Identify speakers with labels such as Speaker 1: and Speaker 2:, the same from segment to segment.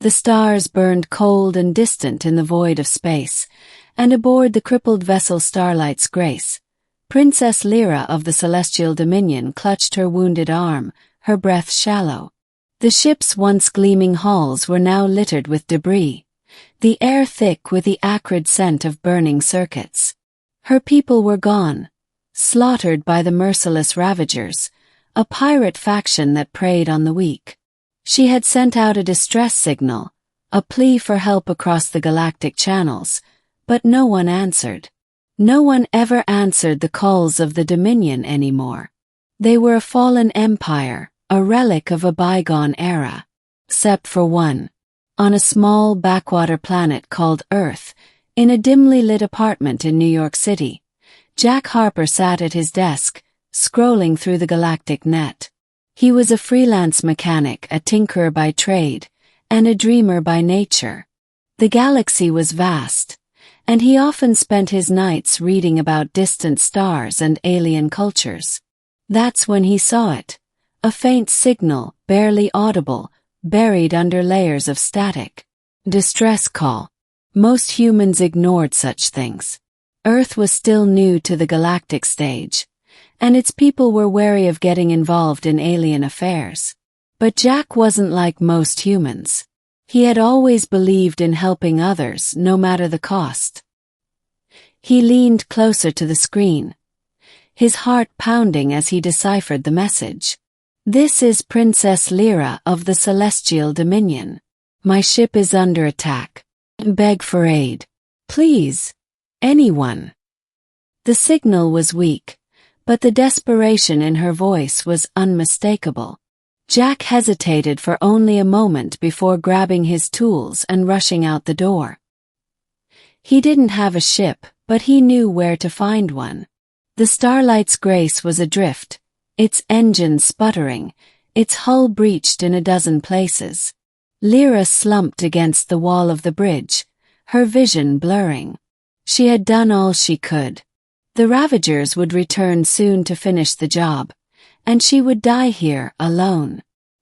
Speaker 1: The stars burned cold and distant in the void of space, and aboard the crippled vessel Starlight's Grace, Princess Lira of the Celestial Dominion clutched her wounded arm, her breath shallow. The ship's once gleaming hulls were now littered with debris, the air thick with the acrid scent of burning circuits. Her people were gone, slaughtered by the merciless Ravagers, a pirate faction that preyed on the weak. She had sent out a distress signal, a plea for help across the galactic channels, but no one answered. No one ever answered the calls of the Dominion anymore. They were a fallen empire, a relic of a bygone era. Except for one. On a small backwater planet called Earth, in a dimly lit apartment in New York City, Jack Harper sat at his desk, scrolling through the galactic net. He was a freelance mechanic, a tinkerer by trade, and a dreamer by nature. The galaxy was vast, and he often spent his nights reading about distant stars and alien cultures. That's when he saw it. A faint signal, barely audible, buried under layers of static. Distress call. Most humans ignored such things. Earth was still new to the galactic stage, and its people were wary of getting involved in alien affairs. But Jack wasn't like most humans. He had always believed in helping others, no matter the cost. He leaned closer to the screen, his heart pounding as he deciphered the message. This is Princess Lira of the Celestial Dominion. My ship is under attack. Beg for aid. Please. Anyone. The signal was weak, but the desperation in her voice was unmistakable. Jack hesitated for only a moment before grabbing his tools and rushing out the door. He didn't have a ship, but he knew where to find one. The Starlight's Grace was adrift, its engine sputtering, its hull breached in a dozen places. Lira slumped against the wall of the bridge, her vision blurring. She had done all she could. The Ravagers would return soon to finish the job, and she would die here alone.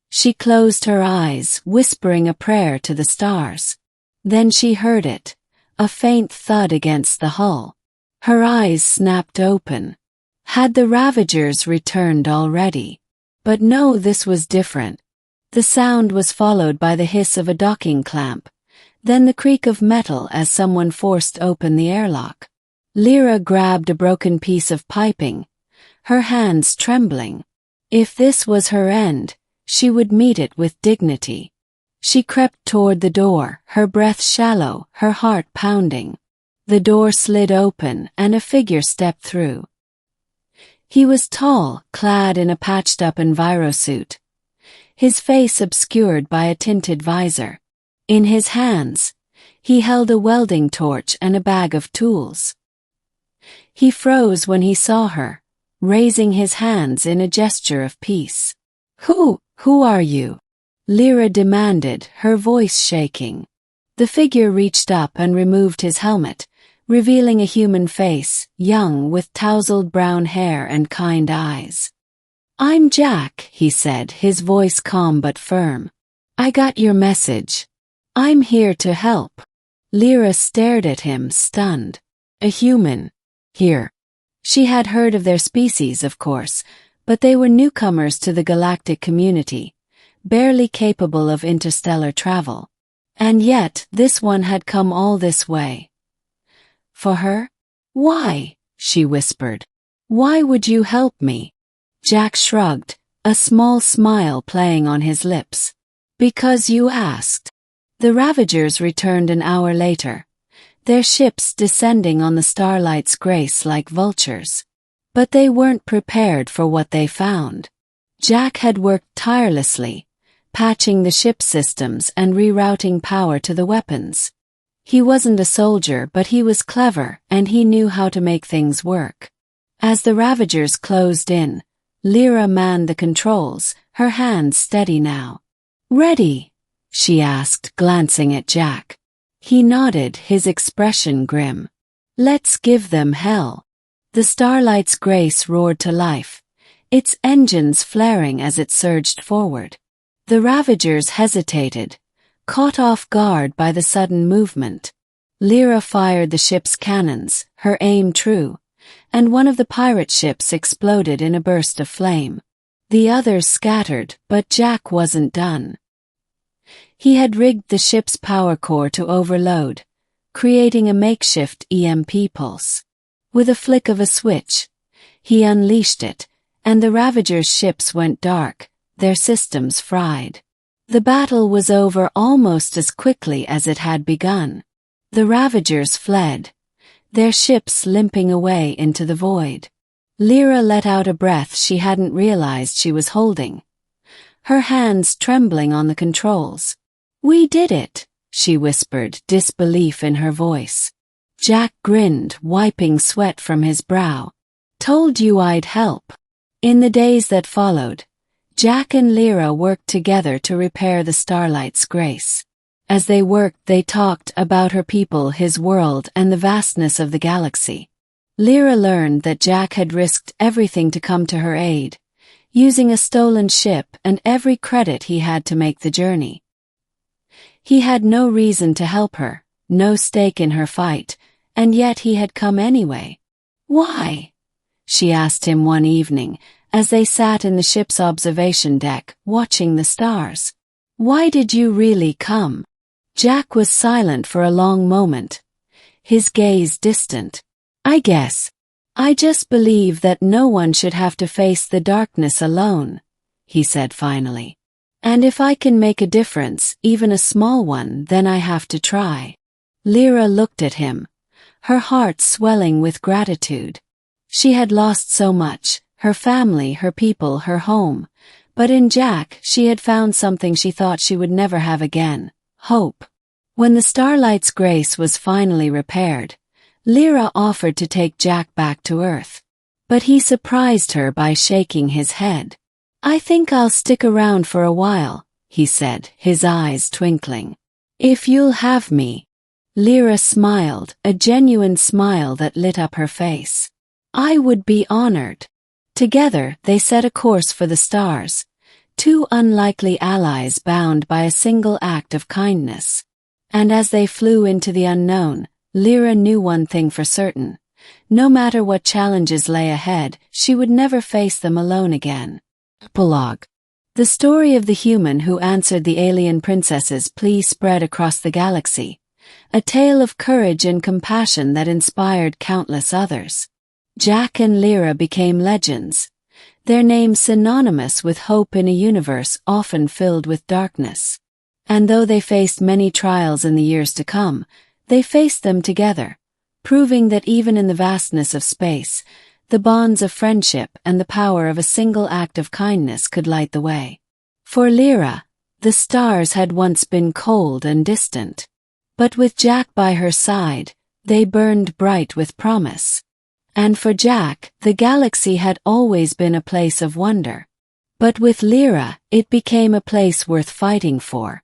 Speaker 1: She closed her eyes, whispering a prayer to the stars. Then she heard it, a faint thud against the hull. Her eyes snapped open. Had the Ravagers returned already? But no, this was different. The sound was followed by the hiss of a docking clamp, then the creak of metal as someone forced open the airlock. Lira grabbed a broken piece of piping, her hands trembling. If this was her end, she would meet it with dignity. She crept toward the door, her breath shallow, her heart pounding. The door slid open and a figure stepped through. He was tall, clad in a patched-up envirosuit, his face obscured by a tinted visor. In his hands, he held a welding torch and a bag of tools. He froze when he saw her, raising his hands in a gesture of peace. Who are you?" Lira demanded, her voice shaking. The figure reached up and removed his helmet, revealing a human face, young with tousled brown hair and kind eyes. "I'm Jack," he said, his voice calm but firm. "I got your message. I'm here to help." Lira stared at him, stunned. A human. Here. She had heard of their species, of course, but they were newcomers to the galactic community, barely capable of interstellar travel. And yet, this one had come all this way. For her? "Why?" she whispered. "Why would you help me?" Jack shrugged, a small smile playing on his lips. "Because you asked." The Ravagers returned an hour later, their ships descending on the Starlight's Grace like vultures. But they weren't prepared for what they found. Jack had worked tirelessly, patching the ship systems and rerouting power to the weapons. He wasn't a soldier, but he was clever, and he knew how to make things work. As the Ravagers closed in, Lira manned the controls, her hands steady now. "Ready?" she asked, glancing at Jack. He nodded, his expression grim. "Let's give them hell." The Starlight's Grace roared to life, its engines flaring as it surged forward. The Ravagers hesitated, caught off guard by the sudden movement. Lira fired the ship's cannons, her aim true, and one of the pirate ships exploded in a burst of flame. The others scattered, but Jack wasn't done. He had rigged the ship's power core to overload, creating a makeshift EMP pulse. With a flick of a switch, he unleashed it, and the Ravagers' ships went dark, their systems fried. The battle was over almost as quickly as it had begun. The Ravagers fled, their ships limping away into the void. Lira let out a breath she hadn't realized she was holding, her hands trembling on the controls. "We did it," she whispered, disbelief in her voice. Jack grinned, wiping sweat from his brow. "Told you I'd help." In the days that followed, Jack and Lira worked together to repair the Starlight's grace. As they worked, they talked about her people, his world, and the vastness of the galaxy. Lira learned that Jack had risked everything to come to her aid, using a stolen ship and every credit he had to make the journey. He had no reason to help her, no stake in her fight, and yet he had come anyway. "Why?" she asked him one evening, as they sat in the ship's observation deck, watching the stars. "Why did you really come?" Jack was silent for a long moment, his gaze distant. I just believe that no one should have to face the darkness alone," he said finally. "And if I can make a difference, even a small one, then I have to try." Lira looked at him, her heart swelling with gratitude. She had lost so much, her family, her people, her home, but in Jack she had found something she thought she would never have again: hope. When the Starlight's grace was finally repaired, Lira offered to take Jack back to Earth. But he surprised her by shaking his head. "I think I'll stick around for a while," he said, his eyes twinkling. "If you'll have me." Lira smiled, a genuine smile that lit up her face. "I would be honored." Together, they set a course for the stars, two unlikely allies bound by a single act of kindness. And as they flew into the unknown, Lira knew one thing for certain: no matter what challenges lay ahead, she would never face them alone again. Epilogue. The story of the human who answered the alien princess's plea spread across the galaxy, a tale of courage and compassion that inspired countless others. Jack and Lira became legends, their names synonymous with hope in a universe often filled with darkness. And though they faced many trials in the years to come, they faced them together, proving that even in the vastness of space, the bonds of friendship and the power of a single act of kindness could light the way. For Lira, the stars had once been cold and distant. But with Jack by her side, they burned bright with promise. And for Jack, the galaxy had always been a place of wonder. But with Lira, it became a place worth fighting for.